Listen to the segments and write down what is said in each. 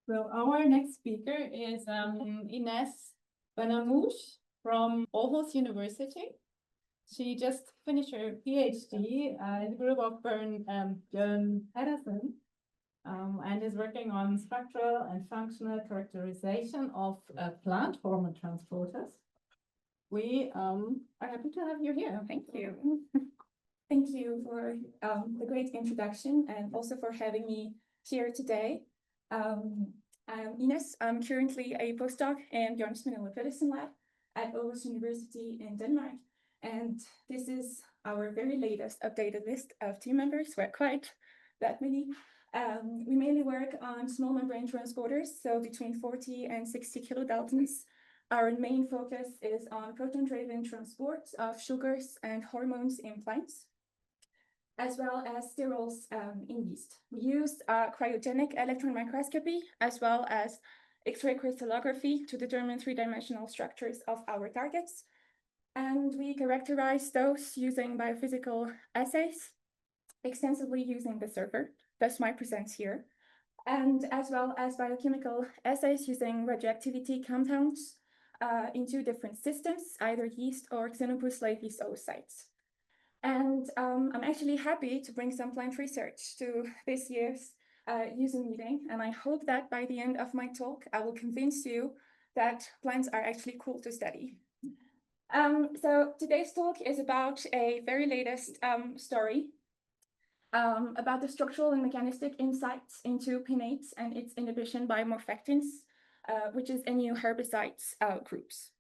So our next speaker is Ines Benhammouche from Aarhus University. She just finished her PhD in the group of Björn Pedersen and is working on structural and functional characterization of plant hormone transporters. We are happy to have you here. Thank you. Thank you for the great introduction and also for having me here today. I'm Ines. I'm currently a postdoc in Björn's Pedersen lab at Aarhus University in Denmark. And this is our very latest updated list of team members. We're quite that many. We mainly work on small membrane transporters, so between 40 and 60 kilodaltons. Our main focus is on proton-driven transport of sugars and hormones in plants, as well as sterols in yeast. We use cryogenic electron microscopy, as well as X-ray crystallography to determine three-dimensional structures of our targets. And we characterize those using biophysical assays, extensively using the server. That's my presence here. And as well as biochemical assays using radioactivity compounds in two different systems, either yeast or Xenopus laevis oocytes. And I'm actually happy to bring some plant research to this year's user meeting. And I hope that by the end of my talk, I will convince you that plants are actually cool to study. So today's talk is about a very latest story about the structural and mechanistic insights into PIN8 and its inhibition by Morphactins, which is a new herbicides groups.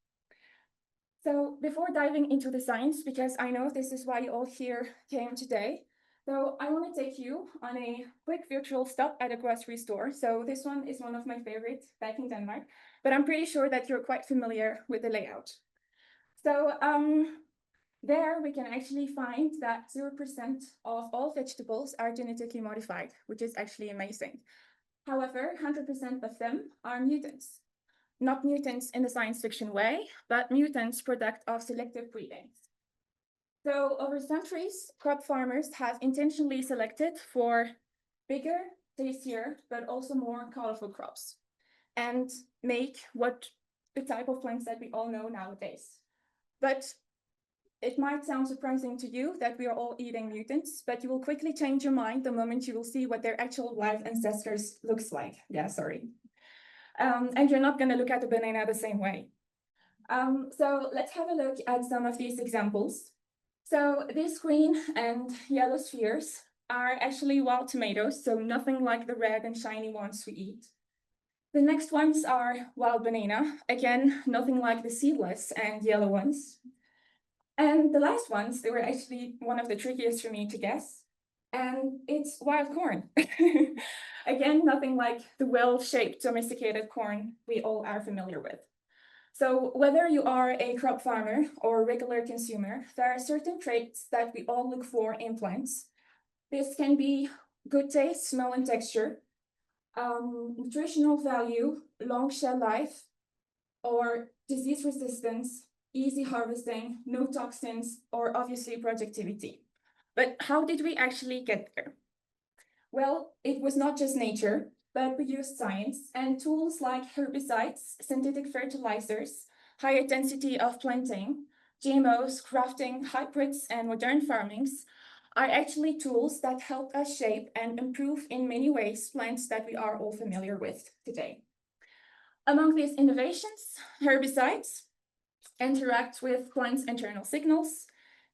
So before diving into the science, because I know this is why you all here came today, so I want to take you on a quick virtual stop at a grocery store. So this one is one of my favorites back in Denmark, but I'm pretty sure that you're quite familiar with the layout. So there we can actually find that 0% of all vegetables are genetically modified, which is actually amazing. However, 100% of them are mutants. Not mutants in the science fiction way, but mutants product of selective breeding. So over centuries, crop farmers have intentionally selected for bigger, tastier, but also more colorful crops and make the type of plants that we all know nowadays. But it might sound surprising to you that we are all eating mutants, but you will quickly change your mind the moment you will see what their actual wild ancestors looks like. Yeah, sorry. And you're not going to look at the banana the same way. So let's have a look at some of these examples. So these green and yellow spheres are actually wild tomatoes, so nothing like the red and shiny ones we eat. The next ones are wild banana, again, nothing like the seedless and yellow ones. And the last ones, they were actually one of the trickiest for me to guess, and it's wild corn. Again, nothing like the well-shaped domesticated corn we all are familiar with. So whether you are a crop farmer or a regular consumer, there are certain traits that we all look for in plants. This can be good taste, smell, and texture, nutritional value, long shelf life, or disease resistance, easy harvesting, no toxins, or obviously productivity. But how did we actually get there? Well, it was not just nature, but we used science and tools like herbicides, synthetic fertilizers, higher density of planting, GMOs, grafting, hybrids, and modern farmings are actually tools that help us shape and improve in many ways plants that we are all familiar with today. Among these innovations, herbicides interact with plants' internal signals,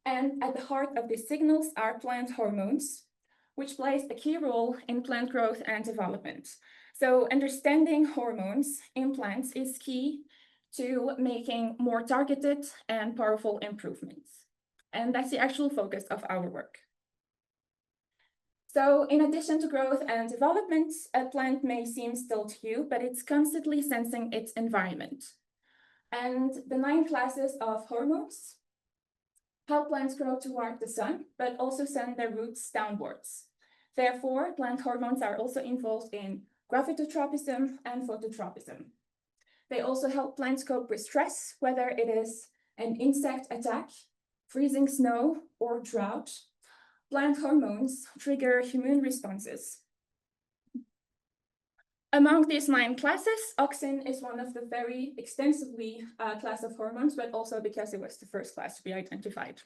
and at the heart of these signals are plant hormones, which plays a key role in plant growth and development. So understanding hormones in plants is key to making more targeted and powerful improvements. And that's the actual focus of our work. So in addition to growth and development, a plant may seem still to you, but it's constantly sensing its environment. And the 9 classes of hormones help plants grow toward the sun, but also send their roots downwards. Therefore, plant hormones are also involved in gravitropism and phototropism. They also help plants cope with stress, whether it is an insect attack, freezing snow, or drought. Plant hormones trigger immune responses. Among these 9 classes, auxin is one of the very extensively class of hormones, but also because it was the first class to be identified.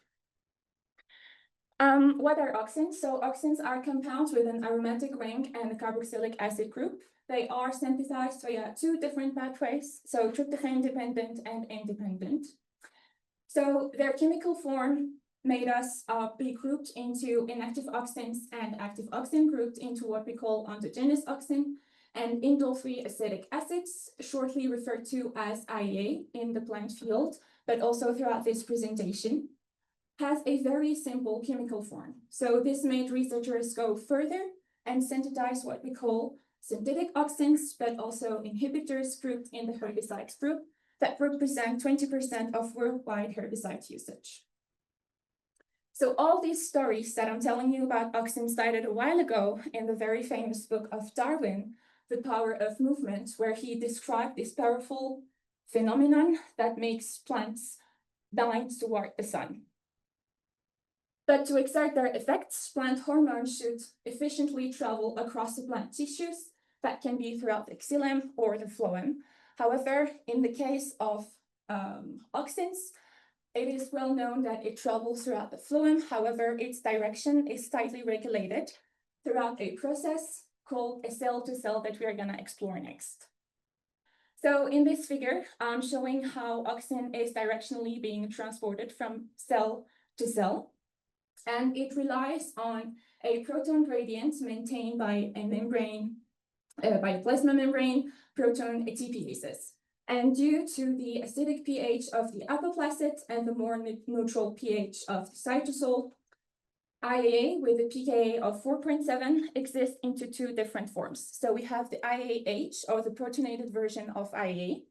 What are auxins? So auxins are compounds with an aromatic ring and a carboxylic acid group. They are synthesized via 2 different pathways, so tryptophan-dependent and independent. So their chemical form made us be grouped into inactive auxins and active auxin, grouped into what we call endogenous auxin and indole-free acetic acids, shortly referred to as IAA in the plant field, but also throughout this presentation, has a very simple chemical form. So this made researchers go further and synthesize what we call synthetic auxins, but also inhibitors grouped in the herbicides group that represent 20% of worldwide herbicide usage. So all these stories that I'm telling you about auxins started a while ago in the very famous book of Darwin, The Power of Movement, where he described this powerful phenomenon that makes plants bind toward the sun. But to exert their effects, plant hormones should efficiently travel across the plant tissues. That can be throughout the xylem or the phloem. However, in the case of auxins, it is well known that it travels throughout the phloem. However, its direction is tightly regulated throughout a process called a cell-to-cell that we are going to explore next. So in this figure, I'm showing how auxin is directionally being transported from cell to cell. And it relies on a proton gradient maintained by a membrane, by a plasma membrane, proton ATPases. And due to the acidic pH of the apoplacid and the more neutral pH of the cytosol, IAA with a pKa of 4.7 exists into 2 different forms. So we have the IAH, or the protonated version of IAA,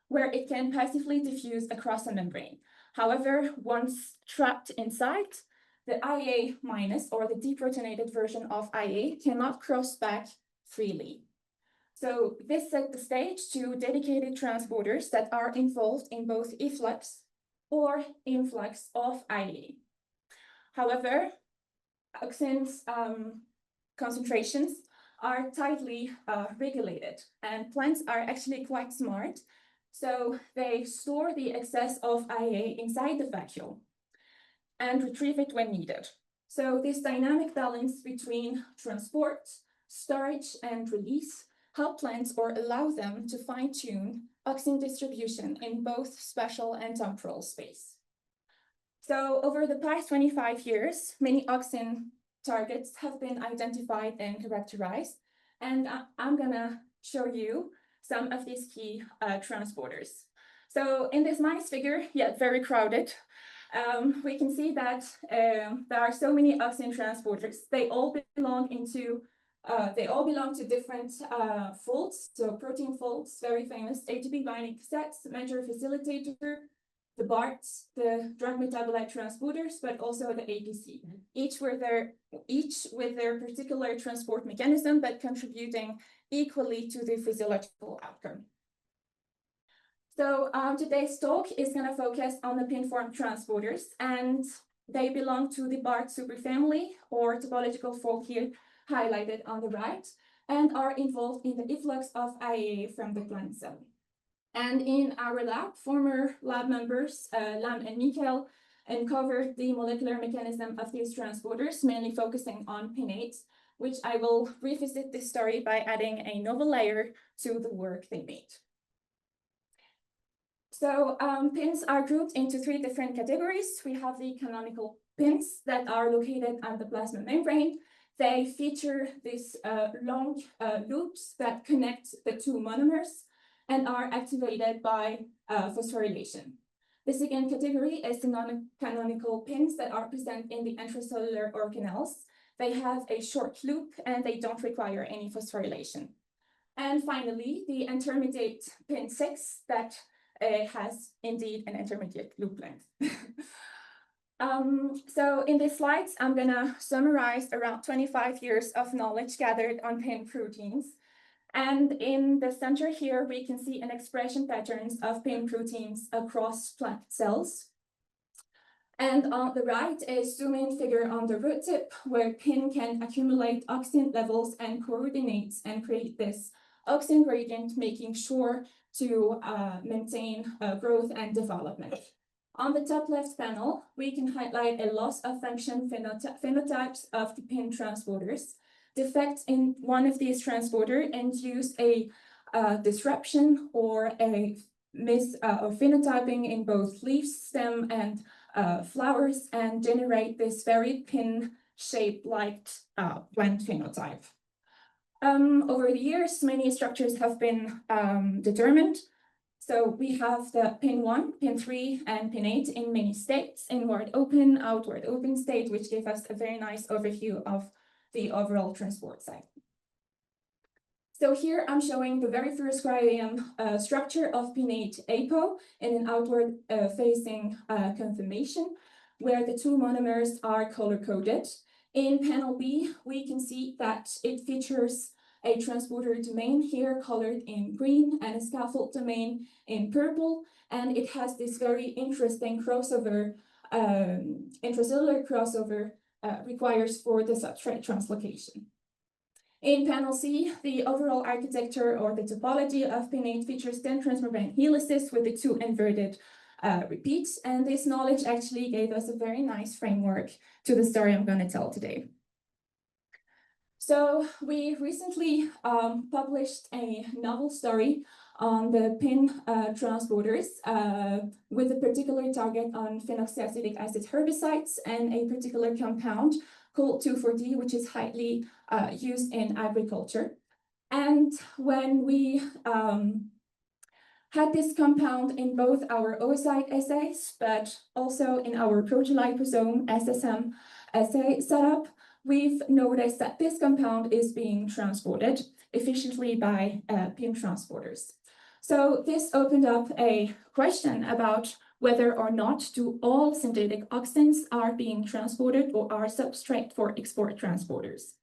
where it can passively diffuse across a membrane. However, once trapped inside, the IAA minus, or the deprotonated version of IAA, cannot cross back freely. So this set the stage to dedicated transporters that are involved in both efflux or influx of IAA. However, auxins concentrations are tightly regulated, and plants are actually quite smart. So they store the excess of IAA inside the vacuole and retrieve it when needed. So this dynamic balance between transport, storage, and release help plants or allow them to fine-tune auxin distribution in both spatial and temporal space. So over the past 25 years, many auxin targets have been identified and characterized, and I'm gonna show you some of these key transporters. So in this nice figure, yet very crowded, we can see that there are so many auxin transporters. They all belong to different folds, so protein folds, very famous ATP binding cassettes, major facilitator, the BARTs, the drug metabolite transporters, but also the APC, each with their particular transport mechanism, but contributing equally to the physiological outcome. So today's talk is going to focus on the PIN-form transporters, and they belong to the BART superfamily, or topological fold here highlighted on the right, and are involved in the efflux of IAA from the plant cell. And in our lab, former lab members, Lam and Mikkel, uncovered the molecular mechanism of these transporters, mainly focusing on PIN8, which I will revisit this story by adding a novel layer to the work they made. So pins are grouped into 3 different categories. We have the canonical pins that are located on the plasma membrane. They feature these long loops that connect the 2 monomers and are activated by phosphorylation. The second category is the non-canonical pins that are present in the intracellular organelles. They have a short loop and they don't require any phosphorylation. And finally, the intermediate pin 6 that has indeed an intermediate loop length. So in these slides, I'm gonna summarize around 25 years of knowledge gathered on PIN proteins. And in the center here, we can see an expression patterns of PIN proteins across plant cells. And on the right, a zoom-in figure on the root tip, where PIN can accumulate auxin levels and coordinates and create this auxin gradient, making sure to maintain growth and development. On the top left panel, we can highlight a loss of function phenotypes of the PIN transporters. Defects in one of these transporters induce a disruption or a or phenotyping in both leaves, stem, and flowers, and generate this very pin-shaped like plant phenotype. Over the years, many structures have been determined. So we have the PIN1, PIN3, and PIN8 in many states, inward open, outward open state, which give us a very nice overview of the overall transport cycle. So here I'm showing the very first cryo-EM structure of PIN8 apo in an outward facing conformation, where the two monomers are color-coded. In panel B, we can see that it features a transporter domain here colored in green and a scaffold domain in purple, and it has this very interesting crossover, intracellular crossover requires for the substrate translocation. In panel C, the overall architecture or the topology of PIN8 features 10 transmembrane helices with the two inverted repeats, and this knowledge actually gave us a very nice framework to the story I'm going to tell today. So we recently published a novel story on the PIN transporters with a particular target on phenoxyacetic acid herbicides and a particular compound called 2,4-D, which is highly used in agriculture. And when we had this compound in both our oocyte assays, but also in our protoliposome SSM assay setup, we've noticed that this compound is being transported efficiently by PIN transporters. So this opened up a question about whether or not do all synthetic auxins are being transported or are substrate for export transporters.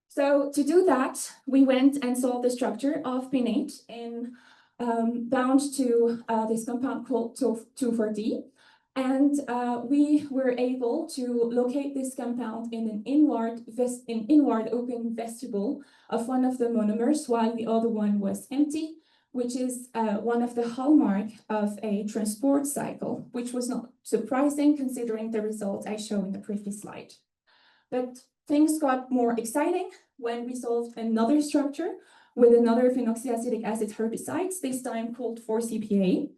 So to do that, we went and saw the structure of PIN8 in bound to this compound called 2,4-D. And we were able to locate this compound in an inward open vestibule of one of the monomers, while the other one was empty, which is one of the hallmark of a transport cycle, which was not surprising considering the results I showed in the previous slide. But things got more exciting when we solved another structure with another phenoxyacetic acid herbicides, this time called 4-CPA.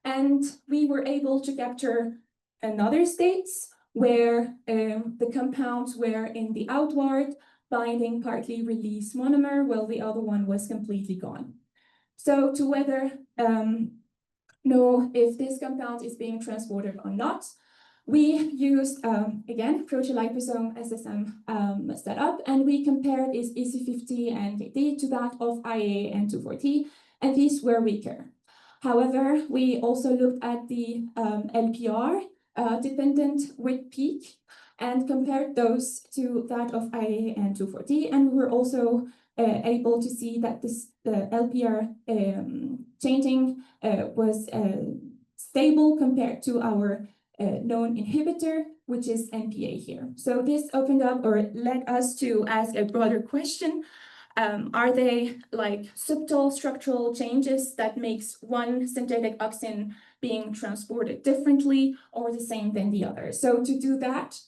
And we were able to capture another states where the compounds were in the outward binding partly released monomer, while the other one was completely gone. So to whether know if this compound is being transported or not, we used, again, protoliposome SSM setup, and we compared its EC50 and DD to that of IA and 2,4-D, and these were weaker. However, we also looked at the LPR dependent width peak and compared those to that of IA and 2,4-D, and we were also able to see that this LPR changing was stable compared to our known inhibitor, which is NPA here. So this opened up or led us to ask a broader question. Are they like subtle structural changes that makes one synthetic auxin being transported differently or the same than the other? So to do that,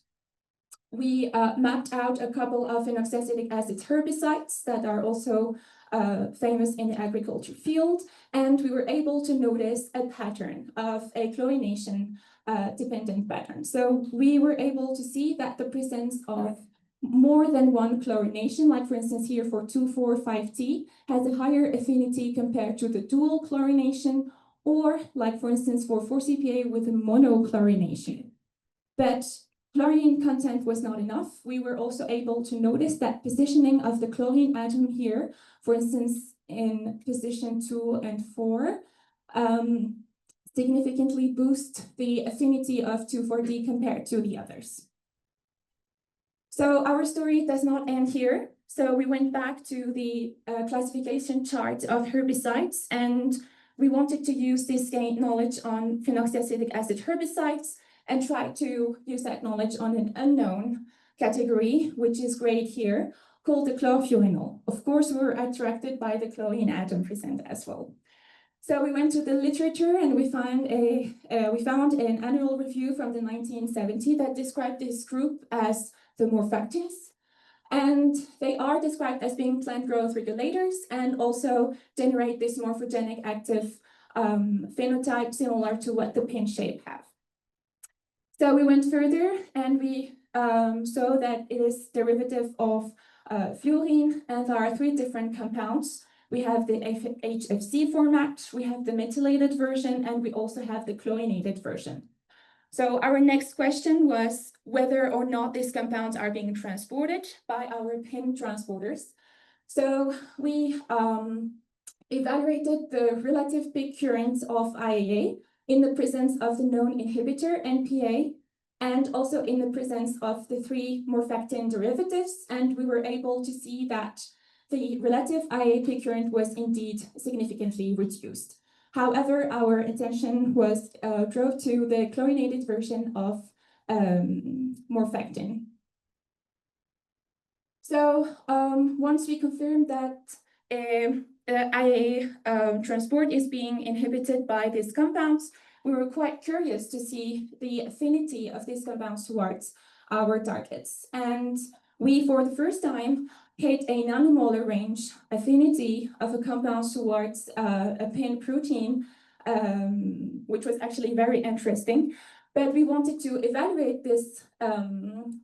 we mapped out a couple of phenoxyacetic acid herbicides that are also famous in the agriculture field, and we were able to notice a pattern of a chlorination dependent pattern. So we were able to see that the presence of more than one chlorination, like for instance here for 2,4,5-T, has a higher affinity compared to the dual chlorination, or like for instance for 4-CPA with a monochlorination. But chlorine content was not enough. We were also able to notice that positioning of the chlorine atom here, for instance in position 2 and 4, significantly boost the affinity of 2,4-D compared to the others. So our story does not end here. So we went back to the classification chart of herbicides, and we wanted to use this gained knowledge on phenoxyacetic acid herbicides and try to use that knowledge on an unknown category, which is grayed here, called the chlorfuranol. Of course, we were attracted by the chlorine atom present as well. So we went to the literature and we found an annual review from the 1970s that described this group as the Morphactins. And they are described as being plant growth regulators and also generate this morphogenic active phenotype similar to what the pin shape have. So we went further and we saw that it is derivative of fluorine, and there are 3 different compounds. We have the HFC format, we have the methylated version, and we also have the chlorinated version. So our next question was whether or not these compounds are being transported by our PIN transporters. So we evaluated the relative peak currents of IAA in the presence of the known inhibitor NPA, and also in the presence of the 3 morphactin derivatives, and we were able to see that the relative IAA peak current was indeed significantly reduced. However, our attention was drove to the chlorinated version of Morphactin. So once we confirmed that IAA transport is being inhibited by these compounds, we were quite curious to see the affinity of these compounds towards our targets. And we, for the first time, hit a nanomolar range affinity of a compound towards a PIN protein, which was actually very interesting. But we wanted to evaluate these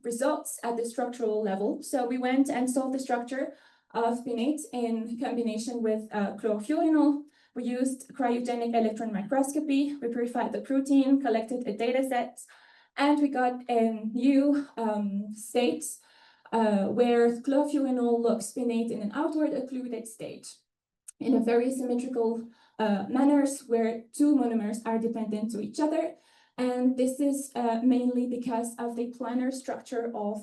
results at the structural level. So we went and solved the structure of PIN8 in combination with chlorfuranol. We used cryogenic electron microscopy. We purified the protein, collected a data set, and we got a new state where chlorfuranol locks PIN8 in an outward-occluded state in a very symmetrical manners where 2 monomers are dependent to each other. And this is mainly because of the planar structure of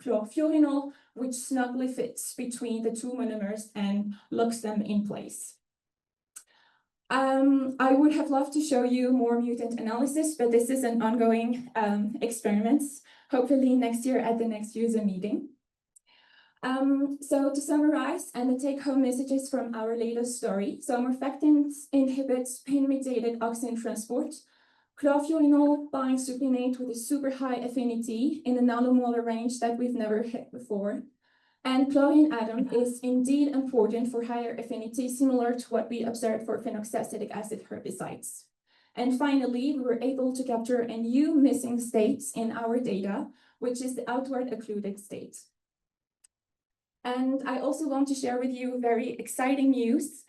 chlorfuranol, which snugly fits between the 2 monomers and locks them in place. I would have loved to show you more mutant analysis, but this is an ongoing experiment, hopefully next year at the next user meeting. So to summarize, and the take-home messages from our latest story. So Morphactins inhibits PIN-mediated auxin transport. Chlorfuranol binds to PIN8 with a super high affinity in a nanomolar range that we've never hit before. And chlorine atom is indeed important for higher affinity, similar to what we observed for phenoxyacetic acid herbicides. And finally, we were able to capture a new missing state in our data, which is the outward-occluded state. And I also want to share with you very exciting news.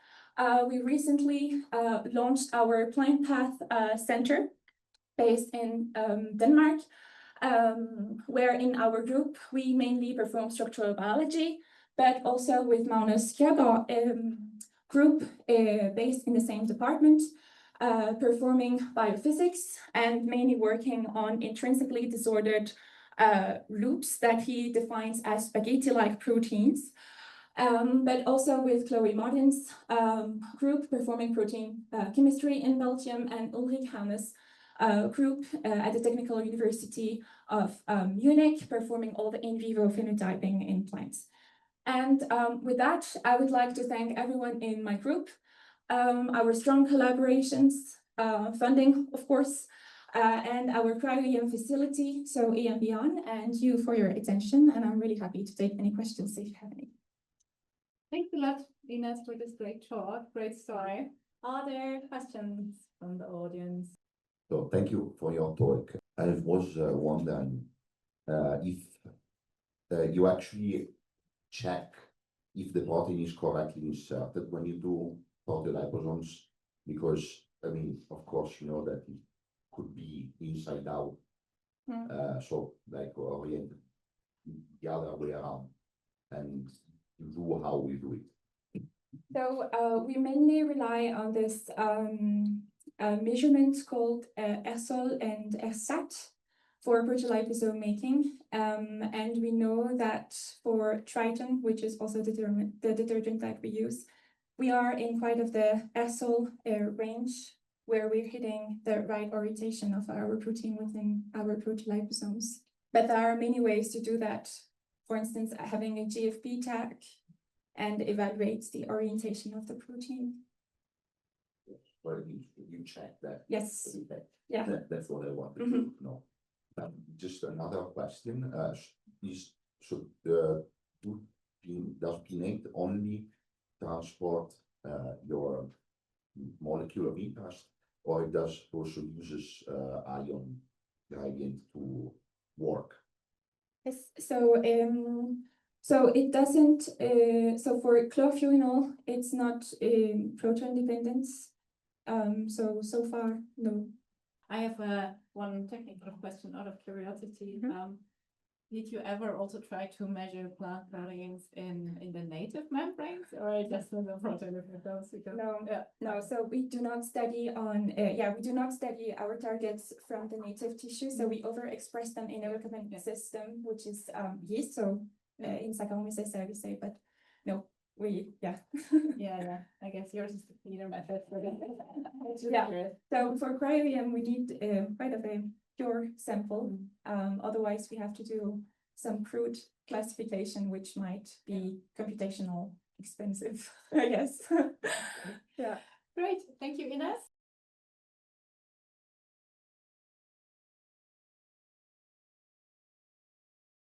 We recently launched our Plant Path Center based in Denmark, where in our group, we mainly perform structural biology, but also with Magnus Kjærgaard group based in the same department, performing biophysics and mainly working on intrinsically disordered loops that he defines as spaghetti-like proteins, but also with Chloe Martin's group performing protein chemistry in Belgium, and Ulrich Hannes' group at the Technical University of Munich, performing all the in vivo phenotyping in plants. And with that, I would like to thank everyone in my group, our strong collaborations, funding, of course, and our cryo-EM facility, so EM Beyond, and you for your attention. And I'm really happy to take any questions if you have any. Thanks a lot, Ines, for this great talk, great story. Are there questions from the audience? So thank you for your talk. I was wondering if you actually check if the protein is correctly inserted when you do for the liposomes, because I mean, of course, you know that it could be inside out, so like oriented the other way around, and do how we do it. So we mainly rely on this measurement called ERSOL and ERSAT for protoliposome making. And we know that for Triton, which is also the detergent that we use, we are in quite of the ERSOL range, where we're hitting the right orientation of our protein within our protoliposomes. But there are many ways to do that for instance, having a GFP tag and evaluate the orientation of the protein. Well, you check that. Yes. Okay. Yeah. That's what I wanted Mhm. to know. Just another question, does PIN8 only transport your molecule of interest, or it does also uses ion gradient to work? Yes, so it doesn't, so for chlorfuranol, it's not proton dependence. So far, no. I have one technical question out of curiosity. Mhm. Did you ever also try to measure plant proteins in the native membranes, or just in the protein dependence? No, Yeah. no, so we do not study on, we do not study our targets from the native tissue, so we overexpress them in a recombinant system, which is yeast, so in Saccharomyces cerevisiae, but no, Yeah, I guess yours is the cleaner method for that. Yeah. So for cryo-EM, we need quite a pure sample. Otherwise, we have to do some crude classification, which might be computational expensive, I guess. Yeah. Great, thank you, Ines.